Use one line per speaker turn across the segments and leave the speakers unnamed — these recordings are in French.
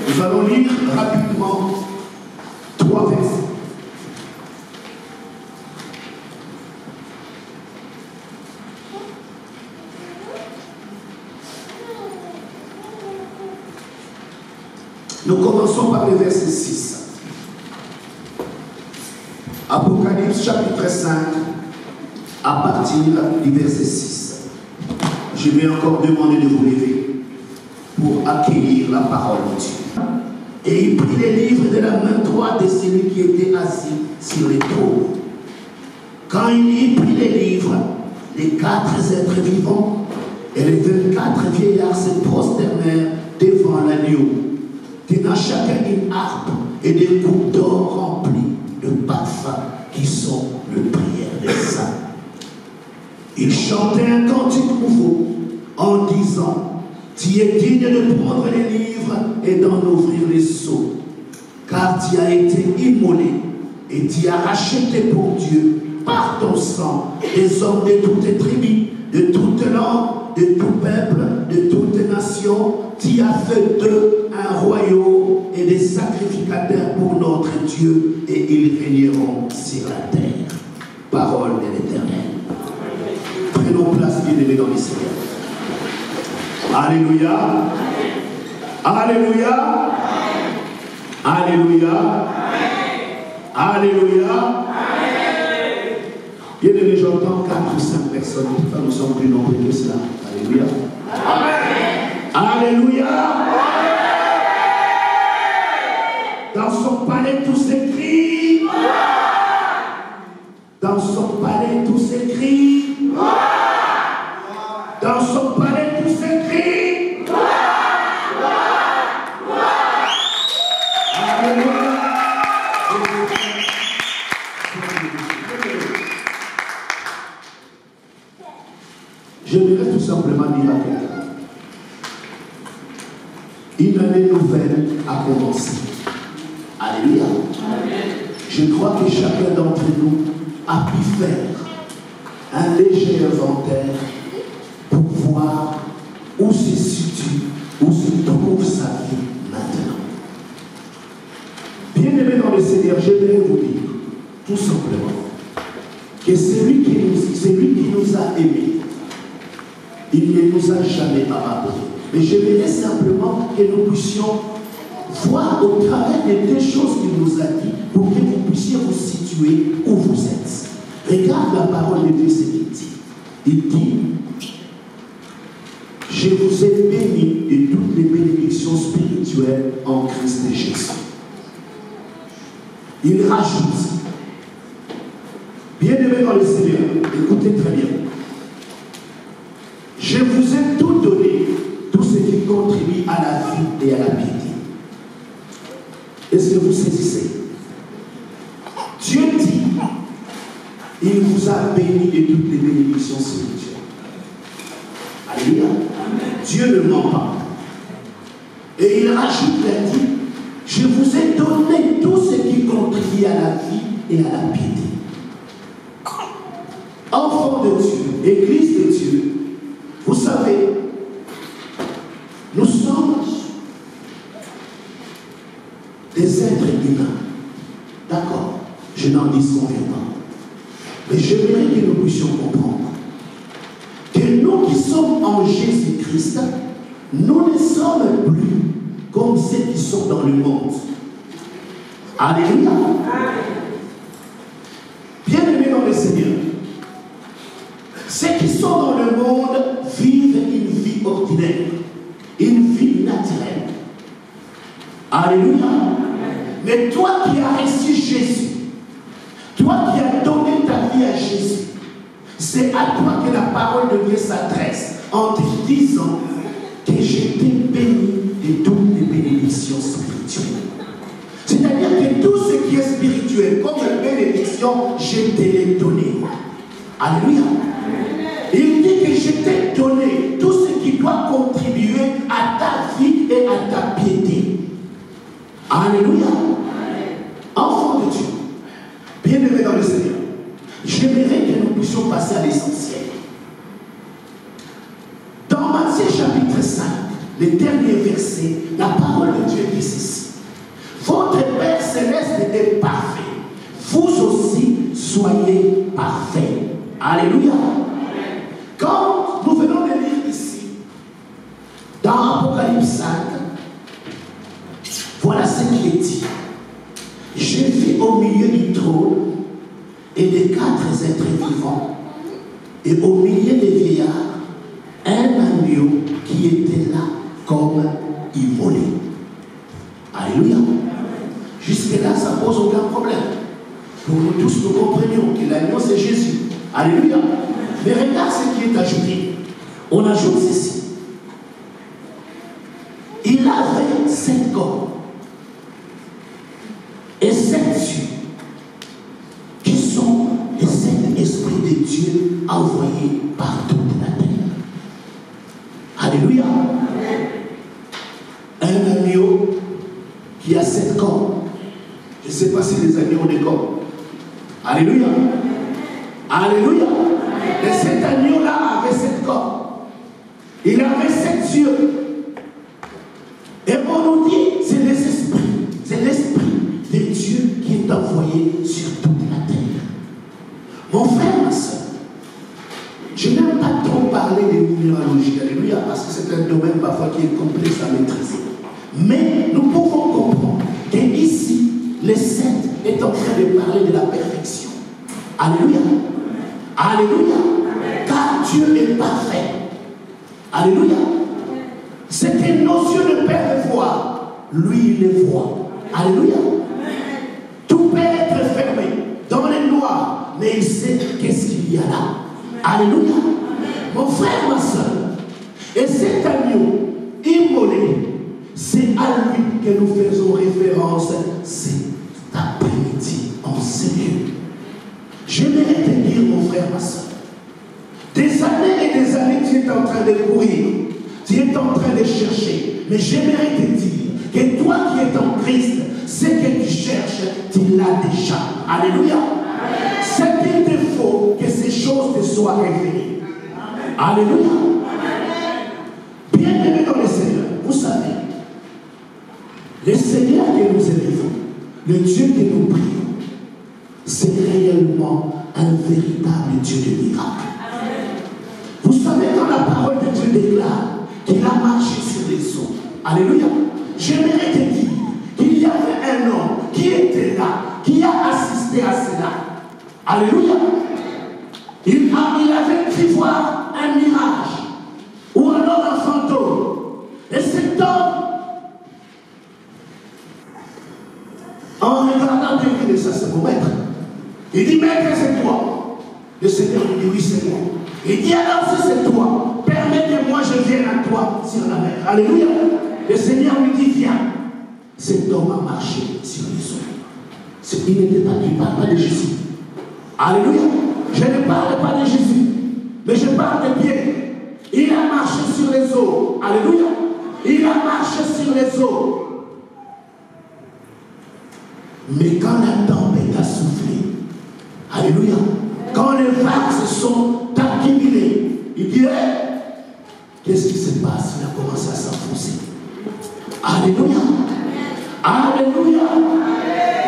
Nous allons lire rapidement 3 versets. Nous commençons par le verset 6. Apocalypse chapitre 5, à partir du verset 6. Je vais encore demander de vous lever pour accueillir la parole de Dieu. Et il prit les livres de la main droite de celui qui était assis sur le trône. Quand il y prit les livres, les 4 êtres vivants et les 24 vieillards se prosternèrent devant l'agneau, tenant chacun une harpe et des coupes d'or remplies de parfums qui sont le prière des saints. Ils chantaient un cantique nouveau en disant: tu es digne de prendre les livres et d'en ouvrir les sceaux, car tu as été immolé et tu as racheté pour Dieu par ton sang des hommes de toutes tribus, de toutes langues, de tout peuple, de toutes nations. Tu as fait d'eux un royaume et des sacrificateurs pour notre Dieu, et ils régneront sur la terre. Parole de l'Éternel. Prenons place, bien-aimés dans le Seigneur. Alléluia. Alléluia. Alléluia. Alléluia. Bien-aimés, j'entends 4 ou 5 personnes. Nous sommes plus nombreux que cela. Alléluia. Alléluia. Dans son palais, tout s'écrit. Dans son palais, tout s'écrit. Dans son palais, tout s'écrit. Alléluia. J'aimerais tout simplement dire à quelqu'un: une année nouvelle a commencé. Alléluia. Je crois que chacun d'entre nous a pu faire un léger inventaire pour voir où se situe, où se trouve sa vie maintenant. Bien-aimés dans le Seigneur, j'aimerais vous dire tout simplement que celui qui nous a aimés, il ne nous a jamais abandonnés. Mais j'aimerais simplement que nous puissions voir au travers des 2 choses qu'il nous a dit pour que vous puissiez vous situer où vous êtes. Regarde la parole de Dieu, ce qu'il dit. Il dit: je vous ai béni de toutes les bénédictions spirituelles en Christ Jésus. Il rajoute: bien-aimés dans le Seigneur, écoutez très bien. Je vous ai tout donné, tout ce qui contribue à la vie et à la piété. Est-ce que vous saisissez? Dieu dit: il vous a béni de toutes les bénédictions spirituelles. Alléluia. Dieu ne ment pas. Et il rajoute, il dit: je vous ai donné tout ce qui contribue à la vie et à la piété. Enfants de Dieu, Église de Dieu, vous savez, nous sommes des êtres humains. D'accord, je n'en disconviens pas. Mais j'aimerais que nous puissions comprendre que nous qui sommes en Jésus-Christ, nous ne sommes plus comme ceux qui sont dans le monde. Alléluia. Bien-aimés dans le Seigneur, ceux qui sont dans le monde vivent une vie ordinaire, une vie naturelle. Alléluia. Mais toi qui as reçu Jésus, toi qui as donné ta vie à Jésus, c'est à toi que la parole de Dieu s'adresse en te disant que je t'ai béni de toutes les bénédictions spirituelles. C'est-à-dire que tout ce qui est spirituel, comme une bénédiction, je te l'ai donné. Alléluia. Il dit que je t'ai donné tout ce qui doit contribuer à ta vie et à ta piété. Alléluia. Enfant de Dieu, bien-aimé dans le Seigneur, j'aimerais que nous puissions passer à l'essentiel. Dans Matthieu chapitre 5, le dernier premier verset, la parole de Dieu dit ceci. Votre Père céleste est parfait. Vous aussi, soyez parfaits. Alléluia. Quand nous venons de lire ici, dans Apocalypse 5, voilà ce qui est dit. J'ai vu au milieu du trône et des 4 êtres vivants, et au milieu des vieillards, un agneau qui était là comme immolé. Alléluia. Jusque-là, ça ne pose aucun problème. Pour nous tous, nous comprenions que l'agneau, c'est Jésus. Alléluia. Mais regarde ce qui est ajouté. On ajoute ceci. Il avait 7 corps et 7 yeux, qui sont les 7 esprits de Dieu envoyés par toute la terre. Alléluia. Un agneau qui a 7 corps. Je ne sais pas si les agneaux ont des corps. Alléluia. Alléluia. Et cet agneau-là avait 7 corps. Il avait 7 yeux. Et on nous dit, c'est les esprits. C'est l'esprit de Dieu qui est envoyé sur toute la terre. Mon frère, ma soeur, je n'aime pas trop parler de minéralogie. Alléluia. Parce que c'est un domaine parfois qui est complexe à maîtriser. Mais nous pouvons comprendre qu'ici, les 7 est en train de parler de la perfection. Alléluia. Alléluia. Car Dieu est parfait. Alléluia. Ce que nos yeux ne peuvent voir, lui, il les voit. Alléluia. Tout peut être fermé dans les noirs, mais il sait qu'est-ce qu'il y a là. Alléluia. Mon frère, ma soeur, et cet agneau immolé, c'est à lui que nous faisons référence cet après-midi en Seigneur. J'aimerais te dire, mon frère, ma soeur, des années et des années, tu es en train de courir, tu es en train de chercher, mais j'aimerais te dire que toi qui es en Christ, ce que tu cherches, tu l'as déjà. Alléluia. C'est qu'il te faut que ces choses te soient révélées. Alléluia. Bien-aimés dans le Seigneur, vous savez, le Seigneur que nous élevons, le Dieu que nous prions, c'est réellement un véritable Dieu de miracles. Vous savez, quand la parole de Dieu déclare qu'il a marché sur les eaux, alléluia, j'aimerais te dire qu'il y avait un homme qui était là, qui a assisté à cela. Alléluia. Il avait pu voir un mirage ou alors un fantôme. Et cet homme, en regardant quelqu'un de ça, c'est mon maître. Il dit, maître, c'est toi. Le Seigneur lui dit, oui, c'est moi. Il dit, alors si c'est toi, permets que moi je vienne à toi sur la mer. Alléluia. Le Seigneur lui dit, viens. Cet homme a marché sur les eaux. Il ne parle pas de Jésus. Alléluia. Je ne parle pas de Jésus, mais je parle de Pierre. Il a marché sur les eaux. Alléluia. Il a marché sur les eaux. Mais quand la tempête a soufflé, alléluia, quand les vagues se sont accumulées, il dit, qu'est-ce qui se passe? Il a commencé à s'enfoncer. Alléluia. Alléluia.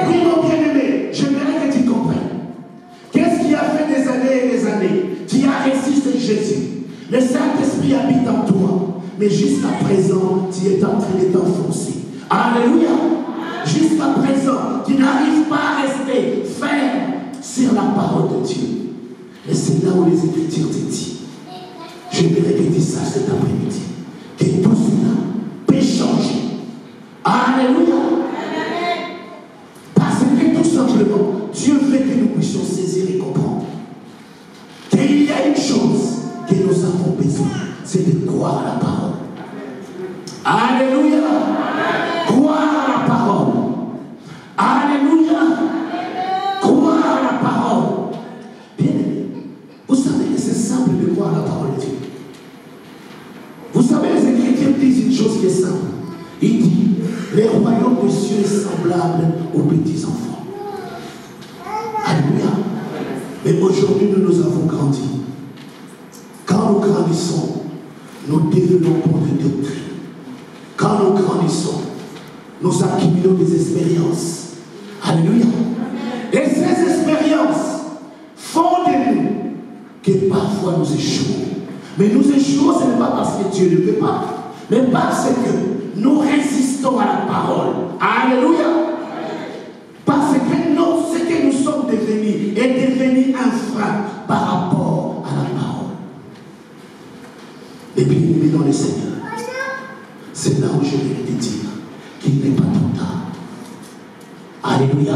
Oui, mon bien-aimé, j'aimerais que tu comprennes. Qu'est-ce qui a fait des années et des années? Tu as résisté Jésus. Le Saint-Esprit habite en toi. Mais jusqu'à présent, tu es en train de t'enfoncer. Alléluia. Jusqu'à présent, tu n'arrives pas à rester ferme sur la parole de Dieu. Et c'est là où les Écritures te disent. J'aimerais que tu saches cet après-midi que tout cela peut changer. Alléluia. Parce que tout simplement, Dieu veut que nous puissions saisir et comprendre qu'il y a une chose que nous avons besoin, c'est de croire à la parole. Alléluia. Croire à la parole. Alléluia. Croire à la parole. Bien aimé, vous savez que c'est simple de croire à la parole de Dieu. Vous savez, les Écritures disent une chose qui est simple. Il dit, le royaume des cieux est semblable aux petits enfants. Alléluia. Mais aujourd'hui, nous avons grandi. Quand nous grandissons, nous développons des doctrines. grandissons, nous accumulons des expériences. Alléluia. Et ces expériences font de nous que parfois nous échouons. Mais nous échouons, ce n'est pas parce que Dieu ne veut pas, mais parce que nous résistons à la parole. Alléluia. Parce que ce que nous sommes devenus est devenu un frein par rapport à la parole. Et puis nous mettons le Seigneur. C'est là où je vais te dire qu'il n'est pas trop tard. Alléluia.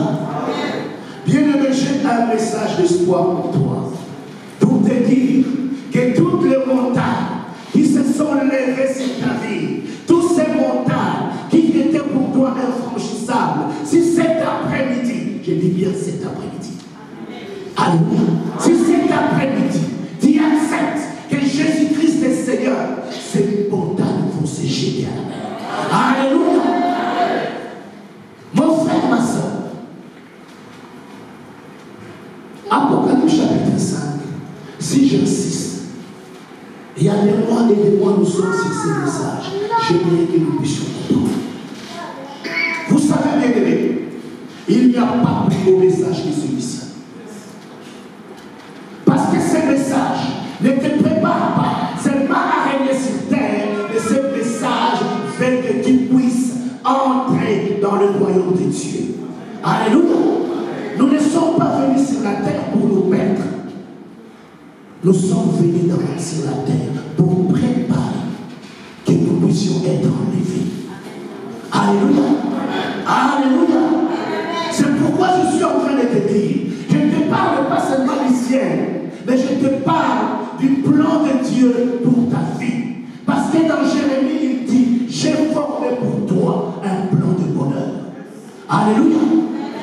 Bien-aimé, j'ai un message d'espoir pour toi. Pour te dire que toutes les montagnes qui se sont levées sur ta vie, toutes ces montagnes qui étaient pour toi infranchissables, si cet après-midi, je dis bien cet après-midi, alléluia, si cet après-midi, tu acceptes que Jésus-Christ est Seigneur, ces montagnes vont se jeter à la mer. Alléluia. Mon frère, ma soeur, Apocalypse chapitre 5, si j'insiste, il y a des mois et des mois nous sommes sur ces messages, j'aimerais que nous puissions comprendre. Vous savez bien que il n'y a pas plus beau message que celui-ci. Parce que ce message ne te prépare pas seulement à régner sur terre, mais ce message fait que tu puisses entrer dans le royaume de Dieu. Alléluia. Nous ne sommes pas venus sur la terre pour nous perdre. Nous sommes venus sur la terre pour préparer que nous puissions être enlevés. Alléluia. Alléluia. C'est pourquoi je suis en train de te dire, je ne te parle pas seulement du ciel, mais je te parle du plan de Dieu pour ta vie. Parce que dans Jérémie, il dit, j'ai formé pour toi un plan de bonheur. Alléluia.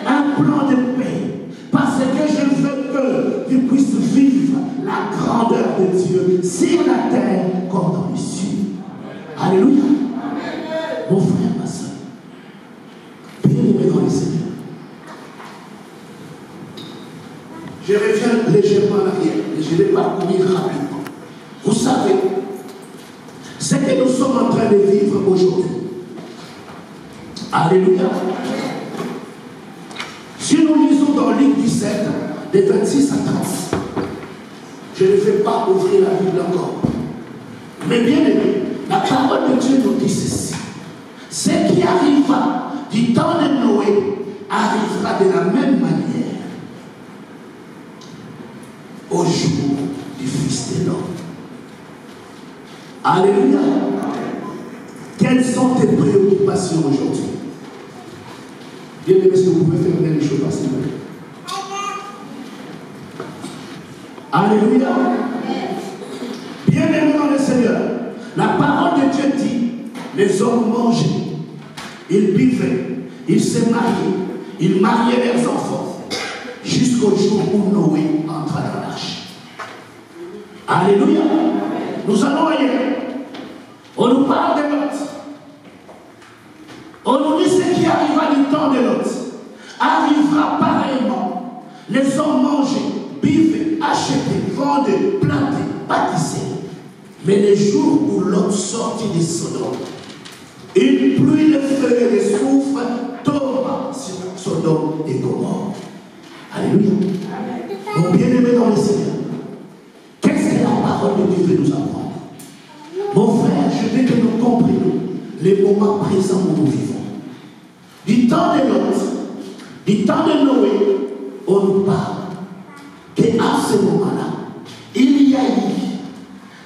Un plan de paix. Parce que je veux que tu puisses vivre la grandeur de Dieu sur la terre comme dans les cieux. Alléluia. Mon frère, ma soeur, bien-aimé dans le Seigneur, je reviens légèrement en arrière et je vais parcourir rapidement. Vous savez, ce que nous sommes en train de vivre aujourd'hui. Alléluia. Si nous lisons dans Luc 17, de 26 à 30, je ne vais pas ouvrir la Bible encore. Mais bien aimé, la parole de Dieu nous dit ceci. Ce qui arriva du temps de Noé arrivera de la même manière au jour du Fils de l'homme. Alléluia. Quelles sont tes préoccupations aujourd'hui? Bien aimé, est-ce que vous pouvez faire les choses s'il vous plaît? Alléluia. Bien aimé dans le Seigneur, la parole de Dieu dit, les hommes mangeaient, ils buvaient, ils se mariaient, ils mariaient leurs enfants, jusqu'au jour où Noé entra dans l'arche. Alléluia. Nous allons ailleurs. On nous parle de Lot. On nous dit ce qui arriva du temps de Lot arrivera pareillement. Les hommes mangeaient, buvaient, achetaient, vendaient, plantaient, bâtissaient. Mais les jours où Lot sortit de Sodome, une pluie de feu et de soufre tomba sur Sodome et Gomorrhe. Alléluia. Mon bien-aimé dans le Seigneur, qu'est-ce que la parole de Dieu veut nous apprendre? Mon frère, je veux que nous comprenions les moments présents où nous vivons. Du temps de Lot, du temps de Noé, on nous parle qu'à ce moment-là, il y a eu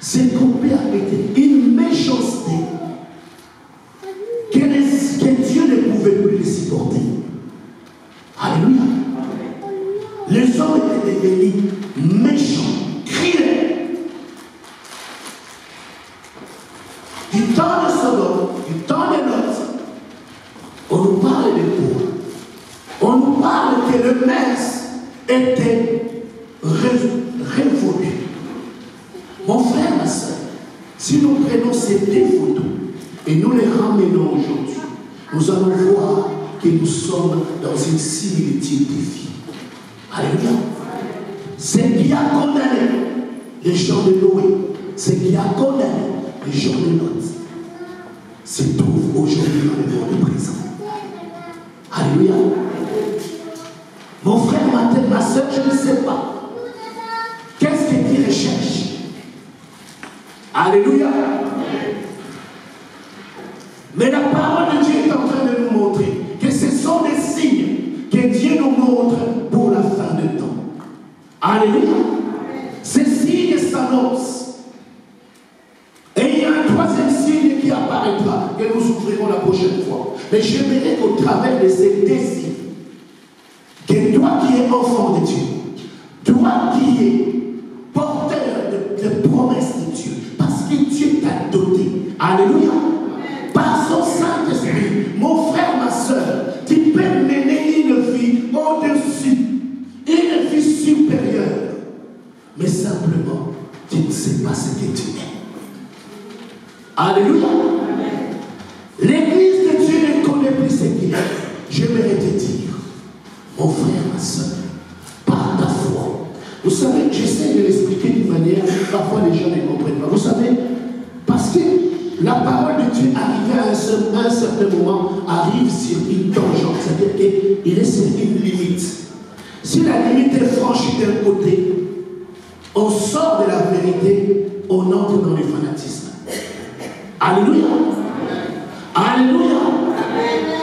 ce qu'on peut appeler une méchanceté que Dieu ne pouvait plus les supporter. Alléluia. Les hommes étaient devenus méchants, criés. Du temps de Sodome, du temps de Lot, on nous parle de quoi? On nous parle que le mess était révolu. Mon frère, ma soeur, si nous prenons ces deux photos et nous les ramenons aujourd'hui, nous allons voir que nous sommes dans une similitude de vie. Alléluia. Ce qui a condamné les gens de Noé, ce qui a condamné les gens de Lot, se trouve aujourd'hui dans le monde présent. Alléluia. Mon frère, ma soeur, je ne sais pas. Qu'est-ce que tu recherches? Alléluia. Mais la parole de Dieu est en train de nous montrer que ce sont des signes que Dieu nous montre pour la fin du temps. Alléluia. Ces signes s'annoncent. Et il y a un troisième signe qui apparaîtra, que nous ouvrirons la prochaine fois. Mais j'aimerais qu'au travers de ces désirs, que toi qui es enfant de Dieu, toi qui es porteur de promesses de Dieu, parce que Dieu t'a doté, alléluia, par son Saint-Esprit, mon frère, ma soeur, tu peux mener une vie au-dessus, une vie supérieure, mais simplement, tu ne sais pas ce que tu es. Alléluia. L'église de Dieu ne connaît plus ce qu'il est. J'aimerais te dire, mon frère, ma soeur, par ta foi. Vous savez, j'essaie de l'expliquer d'une manière, parfois les gens ne comprennent pas. Vous savez, parce que la parole de Dieu arrivée à un certain moment, arrive sur une tangente, c'est-à-dire qu'il est sur une limite. Si la limite est franchie d'un côté, on sort de la vérité, on entre dans le fanatisme. Alléluia. Alléluia.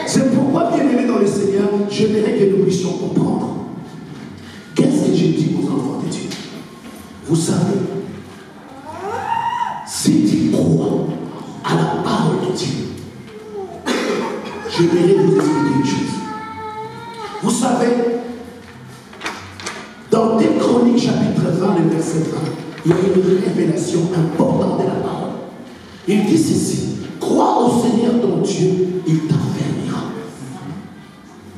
C'est pourquoi, bien-aimés dans le Seigneur, j'aimerais que nous puissions comprendre. Qu'est-ce que j'ai dit aux enfants de Dieu? Vous savez, si tu crois à la parole de Dieu, j'aimerais vous expliquer une chose. Vous savez, dans 2 Chroniques chapitre 20, le verset 20, il y a une révélation importante de la parole. Il dit ceci: crois au Seigneur ton Dieu, il t'affermira.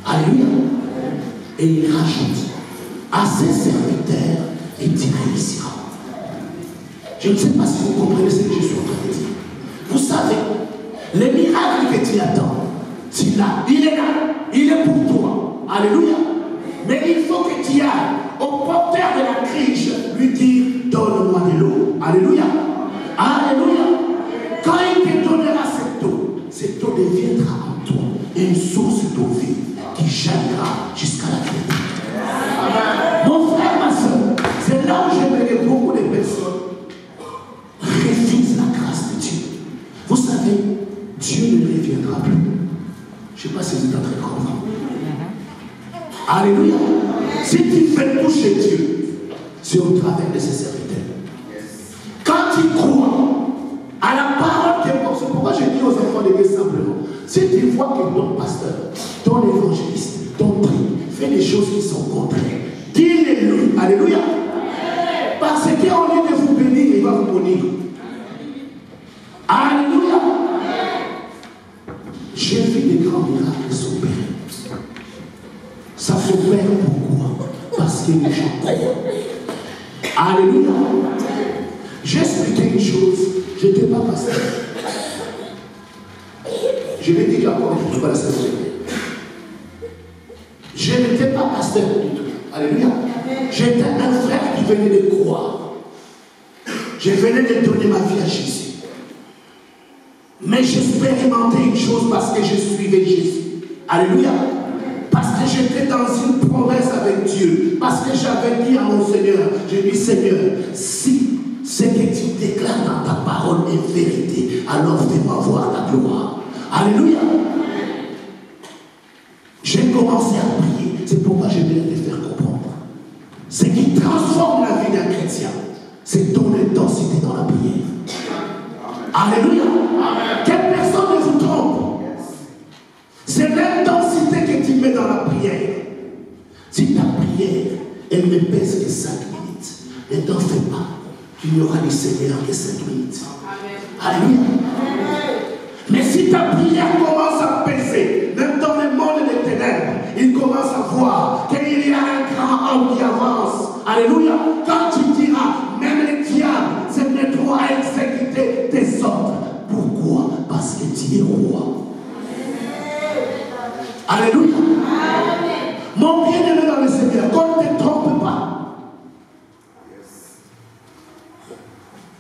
Alléluia. Et il rajoute: à ses serviteurs, et tu réussiras. Je ne sais pas si vous comprenez ce que je suis en train de dire. Vous savez, les miracles que tu attends, tu l'as. Il est là. Il est pour toi. Alléluia. Mais il faut que tu ailles au porteur de la crise, lui dire: donne-moi de l'eau. Alléluia. Alléluia. Quand il te donnera cette eau deviendra en toi une source d'eau vive qui jaillira jusqu'à la vie. Mon frère, ma soeur, c'est là où j'aimerais beaucoup de personnes refusent la grâce de Dieu. Vous savez, Dieu ne reviendra plus. Je ne sais pas si vous êtes en train de comprendre. Alléluia. Si tu fais toucher Dieu, c'est au travers de ses serviteurs. Quand tu crois à la parole qui est pour, c'est pourquoi je dis aux enfants de Dieu simplement, si tu vois que ton pasteur, ton évangéliste, ton prêtre fait des choses qui sont contraires, dis-le-lui. Alléluia. Parce qu'au lieu de vous bénir, il va vous bénir. Alléluia. J'ai vu des grands miracles s'opérer. Ça s'opère pourquoi? Parce que les gens croient. Alléluia. J'ai expliqué une chose. Je n'étais pas pasteur. Je l'ai dit encore, je ne peux pas la savoir. Je n'étais pas pasteur du tout. Alléluia. J'étais un frère qui venait de croire. Je venais de donner ma vie à Jésus. Mais j'expérimentais une chose parce que je suivais Jésus. Alléluia. Parce que j'étais dans une promesse avec Dieu. Parce que j'avais dit à mon Seigneur, j'ai dit: Seigneur, si ce que tu déclares dans ta parole est vérité, alors fais-moi voir ta gloire. Alléluia. J'ai commencé à prier. C'est pourquoi je viens te faire comprendre. Ce qui transforme la vie d'un chrétien, c'est ton intensité dans la prière. Alléluia. Quelle personne ne vous trompe. C'est l'intensité que tu mets dans la prière. Si ta prière, elle ne pèse que 5 minutes, ne t'en fais pas. Tu n'auras le Seigneur que 5 minutes. Alléluia. Mais si ta prière commence à peser, même dans le monde des ténèbres, il commence à voir qu'il y a un grand homme qui avance. Alléluia. Quand tu diras, même les diables se mettront à exécuter tes ordres. Pourquoi? Parce que tu es roi. Alléluia. Mon bien-aimé dans le Seigneur, qu'on ne te trompe pas.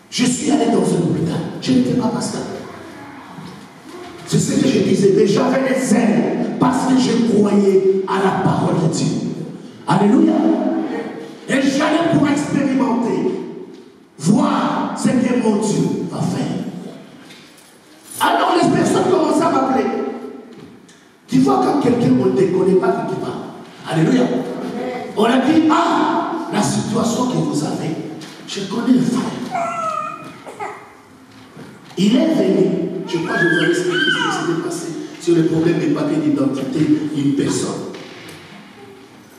Je suis allé dans un hôpital. Je n'étais pas pasteur. à la parole de Dieu. Alléluia. Et j'allais pour expérimenter, voir ce que mon Dieu va faire. Alors les personnes commencent à m'appeler. Tu vois quand quelqu'un, on ne te connaît pas qui parle. Alléluia. On a dit, ah, la situation que vous avez, je connais le frère. Il est venu, je crois que je vous avais expliqué ce qui s'était passé sur le problème des papiers d'identité d'une personne.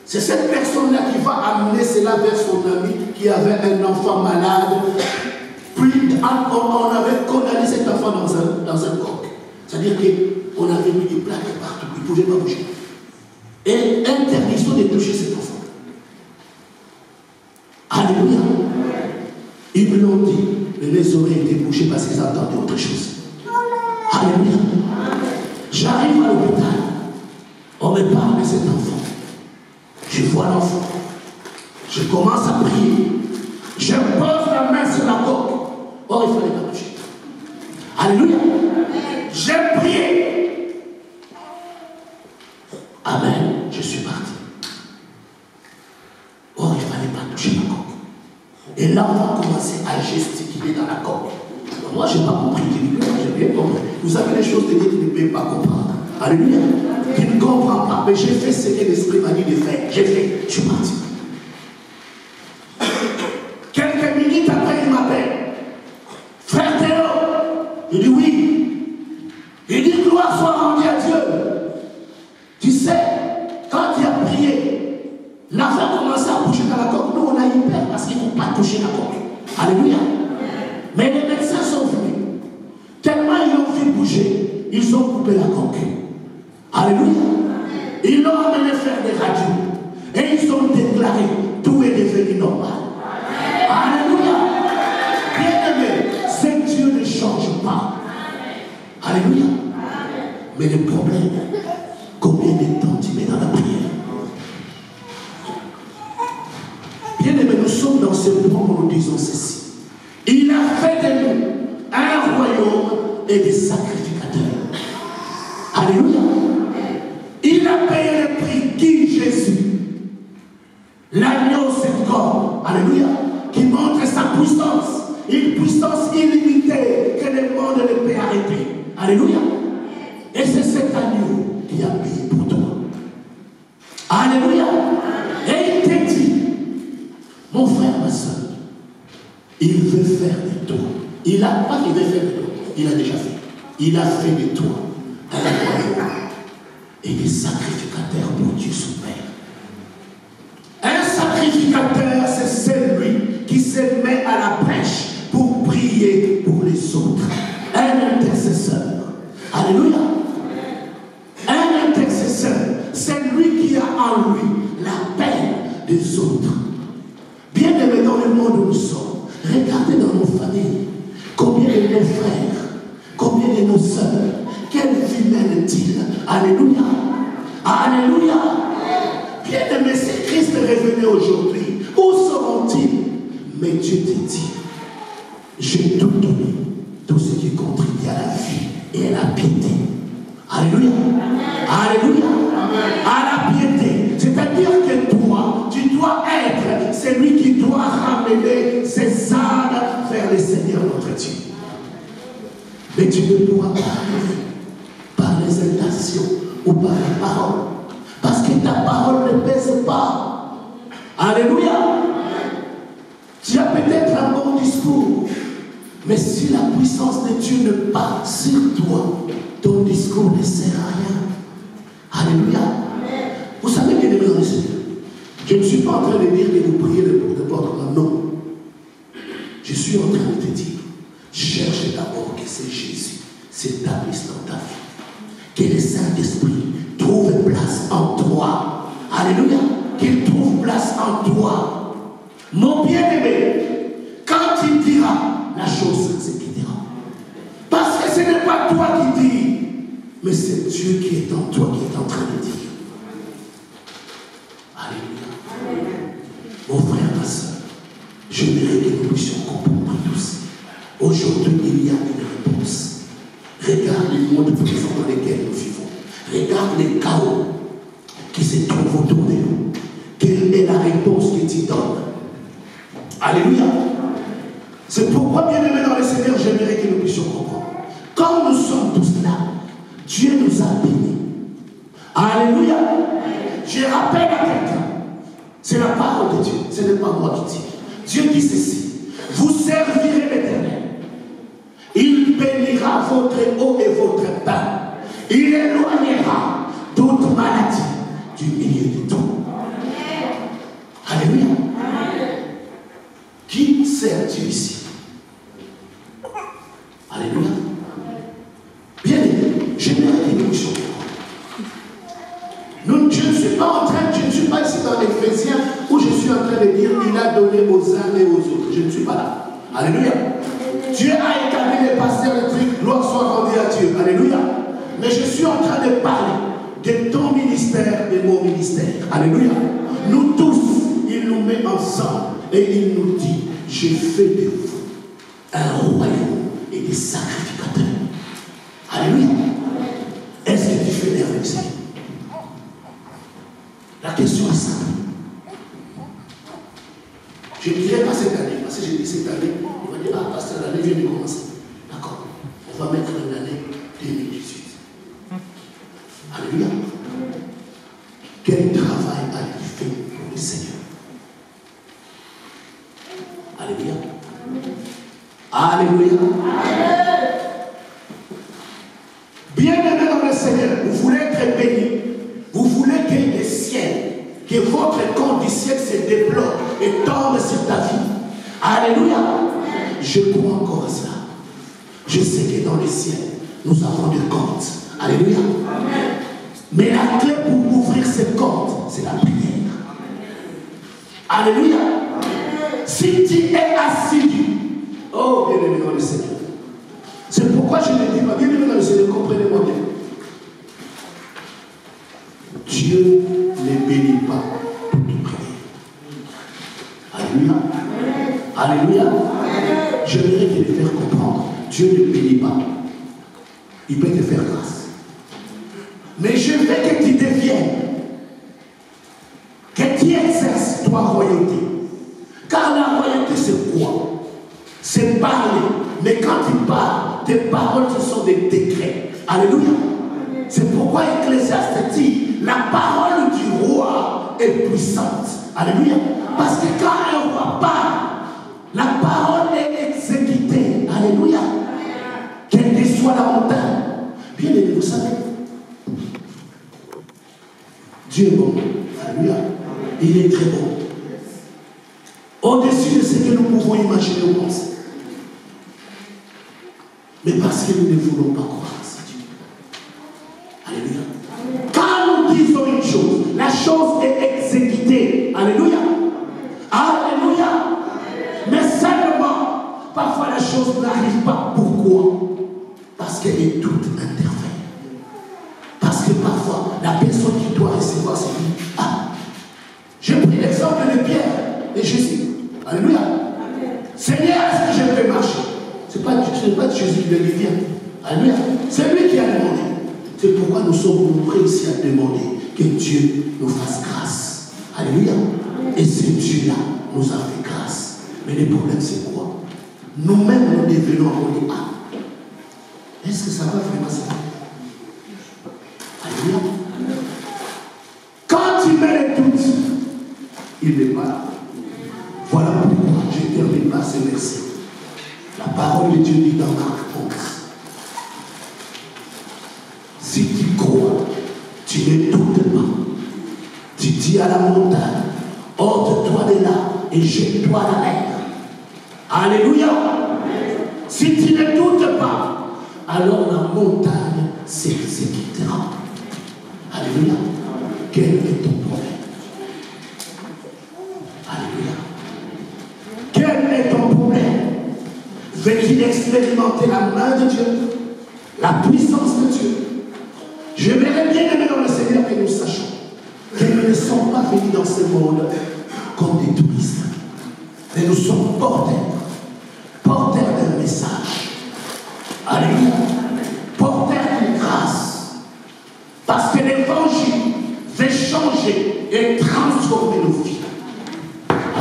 C'est cette personne-là qui va amener cela vers son ami qui avait un enfant malade. Puis on avait condamné cet enfant dans un coq. C'est-à-dire qu'on avait mis des plaques partout, il ne pouvait pas bouger. Et interdiction de toucher cet enfant. Alléluia. Ils me l'ont dit, mais les oreilles étaient bouchées parce qu'ils entendaient autre chose. Alléluia. J'arrive à l'hôpital. On me parle de cet enfant. Je vois l'enfant. Je commence à prier. Je pose la main sur la coque. Or, il fallait pas toucher. Alléluia. J'ai prié. Amen. Je suis parti. Or, il ne fallait pas toucher la coque. Et là, on va commencer à gesticuler dans la coque. Moi, je n'ai pas compris. J'ai bien compris. Vous savez les choses de Dieu qui ne peuvent pas comprendre. Alléluia. Qui ne comprend pas. Mais j'ai fait ce que l'Esprit m'a dit de faire. J'ai fait. Je suis parti. Quelques minutes après, il m'appelle. Frère Théo. Il dit oui. Il dit gloire soit rendue à Dieu. Tu sais, quand il a prié, l'affaire commençait à bouger dans la coque. Nous, on a eu peur parce qu'il ne faut pas toucher la coque. Alléluia. Mais les médecins sont venus. Tellement ils l'ont fait bouger, ils ont coupé la coque. Alléluia. Ils l'ont amené faire des radios. Et ils ont déclaré, tout est devenu normal. Alléluia. Bien-aimé, ce Dieu ne change pas. Alléluia. Mais le problème, combien de temps tu mets dans la prière? Bien-aimé, nous sommes dans ce moment où nous disons ceci. Il a fait de nous un royaume et des sacrificateurs. Alléluia. Il a payé le prix. Qui? Jésus. L'agneau, c'est corps. Alléluia. Qui montre sa puissance. Une puissance illimitée que le monde ne peut arrêter. Alléluia. Et c'est cet agneau qui a payé pour toi. Alléluia. Et il te dit, mon frère, ma soeur, il veut faire de toi. Il n'a pas qu'il veut faire de toi. Il a déjà fait. Il a fait de toi un royaume et des sacrificateurs pour Dieu son Père. Un sacrificateur, c'est celui qui se met à la brèche pour prier pour les autres. Un intercesseur. Alléluia. Un intercesseur, c'est lui qui a en lui la peine des autres. Bien aimé dans le monde où nous sommes, regardez dans nos familles, combien de nos frères, combien de nos sœurs, quelle vie mènent-ils? Alléluia. Alléluia. Bien aimé, si Christ revenait aujourd'hui, où seront-ils? Mais Dieu te dit, j'ai tout donné, tout ce qui contribue à la vie et à la piété. Alléluia. Alléluia. À la piété. C'est-à-dire que toi, tu dois être celui qui doit ramener ses âmes vers le Seigneur notre Dieu. Mais tu ne pourras pas arriver par les intentions ou par la parole. Parce que ta parole ne pèse pas. Alléluia. Tu as peut-être un bon discours. Mais si la puissance de Dieu ne passe sur toi, ton discours ne sert à rien. Alléluia. Vous savez bien aimé dans le Seigneur, je ne suis pas en train de dire que vous priez de votre nom. Non. Je suis en train de te dire, cherche d'abord que c'est Jésus s'établisse dans ta vie. Que le Saint-Esprit trouve place en toi. Alléluia. Qu'il trouve place en toi. Mon bien-aimé, quand il dira, la chose s'exécutera. Parce que ce n'est pas toi qui dis, mais c'est Dieu qui est en toi, qui est en train de dire. Alléluia. Mon frère, ma soeur, je voudrais que nous puissions comprendre tous. Aujourd'hui, il y a une réponse. Regarde le monde présent dans lequel nous vivons. Regarde les chaos. qui se trouvent autour de nous. Quelle est la réponse que tu donnes? Alléluia. C'est pourquoi, bien-aimés dans le Seigneur, j'aimerais que nous puissions comprendre. Quand nous sommes tous là, Dieu nous a bénis. Alléluia. Je rappelle à quelqu'un, c'est la parole de Dieu, ce n'est pas moi qui dis. Dieu dit ceci: vous servirez l'Éternel. Il bénira votre eau et votre pain. Il éloignera toute maladie du milieu de tout. Alléluia. Qui sert Dieu ici? Alléluia. Bien aimé, j'aimerais que nous puissions comprendre. Je ne suis pas ici dans l'Éphésiens où je suis en train de dire il a donné aux uns et aux autres. Je ne suis pas là. Alléluia. Dieu a établi les pasteurs, les trucs, gloire soit rendue à Dieu. Alléluia. Mais je suis en train de parler de ton ministère et mon ministère. Alléluia. Nous tous, il nous met ensemble et il nous dit: j'ai fait de vous un royaume et des sacrificateurs. Alléluia. Est-ce que tu fais des Seigneur? La question est simple. Je ne dirai pas cette année, parce que j'ai dit cette année, on va dire: ah, pasteur, l'année vient de commencer. D'accord. On va mettre l'année 2018. Alléluia. Quel travail a-t-il fait pour le Seigneur? Alléluia. Alléluia. Bien-aimés dans le Seigneur, vous voulez être bénis, vous voulez que le ciel, que votre compte du ciel se débloque et tombe sur ta vie. Alléluia. Je crois encore à cela. Je sais que dans le ciel, nous avons des comptes. Alléluia. Mais la clé pour ouvrir ces comptes, c'est la prière. Alléluia. Si tu es assidu, oh bien-aimé dans le Seigneur, c'est pourquoi je ne dis pas, bien-aimé dans le Seigneur, comprenez-moi bien. Dieu ne bénit pas toute prière. Alléluia. Alléluia. J'aimerais te le faire comprendre. Dieu ne bénit pas. Il peut te faire grâce. Mais je veux que tu deviennes, que tu exerces ta royauté. Car la royauté, c'est quoi? C'est parler. Mais quand tu parles, tes paroles, ce sont des décrets. Alléluia. C'est pourquoi Ecclésiaste dit: la parole du roi est puissante. Alléluia. Parce que quand un roi parle, la parole est exécutée. Alléluia. Quelle que soit la montagne. Bien aimé, vous savez, Dieu est bon. Alléluia. Il est très bon. Au-dessus de ce que nous pouvons imaginer ou penser. Mais parce que nous ne voulons pas croire à ce Dieu. Alléluia. Quand nous disons une chose, la chose est exécutée. Alléluia. Alléluia. Mais seulement, parfois la chose n'arrive pas. Pourquoi? Parce qu'elle est toute intervenue. Parce que parfois, la personne qui doit recevoir se dit: ah, j'ai pris l'exemple de Pierre et Jésus. Alléluia. Seigneur, est-ce que je peux marcher? Ce n'est pas Jésus qui lui dit: viens. Alléluia. C'est lui qui a demandé. C'est pourquoi nous sommes nombreux ici à demander que Dieu nous fasse grâce. Alléluia. Et ce Dieu-là nous a fait grâce. Mais le problème, c'est quoi? Nous-mêmes, nous devenons en dire: ah, est-ce que ça va vraiment se faire? Alléluia. Quand tu mets les doutes, il n'est pas là. Voilà pourquoi je termine par ces versets. La parole de Dieu dit dans Marc 11: si tu crois, tu ne doutes pas. Tu dis à la montagne: ôte-toi de là et jette-toi à la mer. Alléluia. Si tu ne doutes pas, alors la montagne s'exécutera. Alléluia. Quel est ton problème? Alléluia. Quel est ton problème? Veux-tu expérimenter la main de Dieu, la puissance de Dieu? J'aimerais bien aimer dans le Seigneur que nous sachions que nous ne sommes pas venus dans ce monde comme des touristes, mais nous sommes porteurs d'un message. Alléluia. Porteurs d'une grâce. Parce que l'évangile veut changer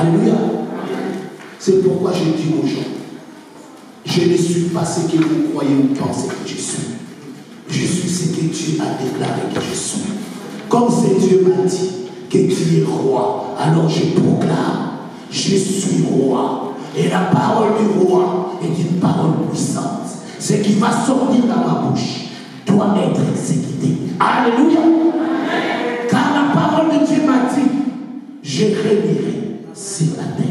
Alléluia. C'est pourquoi je dis aux gens, je ne suis pas ce que vous croyez ou pensez que je suis. Je suis ce que Dieu a déclaré que je suis. Comme c'est Dieu m'a dit que tu es roi, alors je proclame, je suis roi. Et la parole du roi est une parole puissante. Ce qui va sortir dans ma bouche doit être exécuté. Alléluia. Car la parole de Dieu m'a dit, je régnerai sur la terre.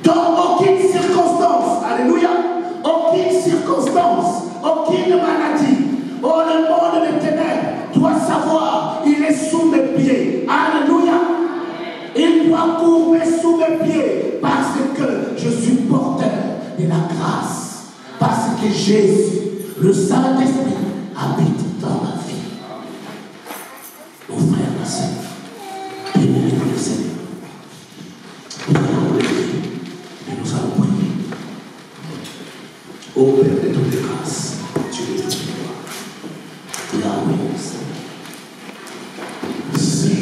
Dans aucune circonstance, alléluia, aucune circonstance, aucune maladie, oh, le monde des ténèbres doit savoir, il est sous mes pieds. Alléluia. Il doit courber sous mes pieds parce que je suis porteur de la grâce. Parce que Jésus, le Saint-Esprit, habite dans ma vie. Mon frère, ma soeur, bénis-le le Seigneur. Nous allons lever et nous allons prier. Ô Père de toutes les grâces, Dieu de toute gloire, Yahweh, si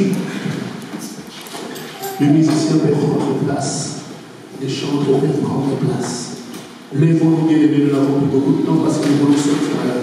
les musiciens peuvent prendre place, les chanteurs peuvent prendre place, lèvons-nous bien aimés, nous n'avons plus beaucoup de temps parce que nous voulons sortir à la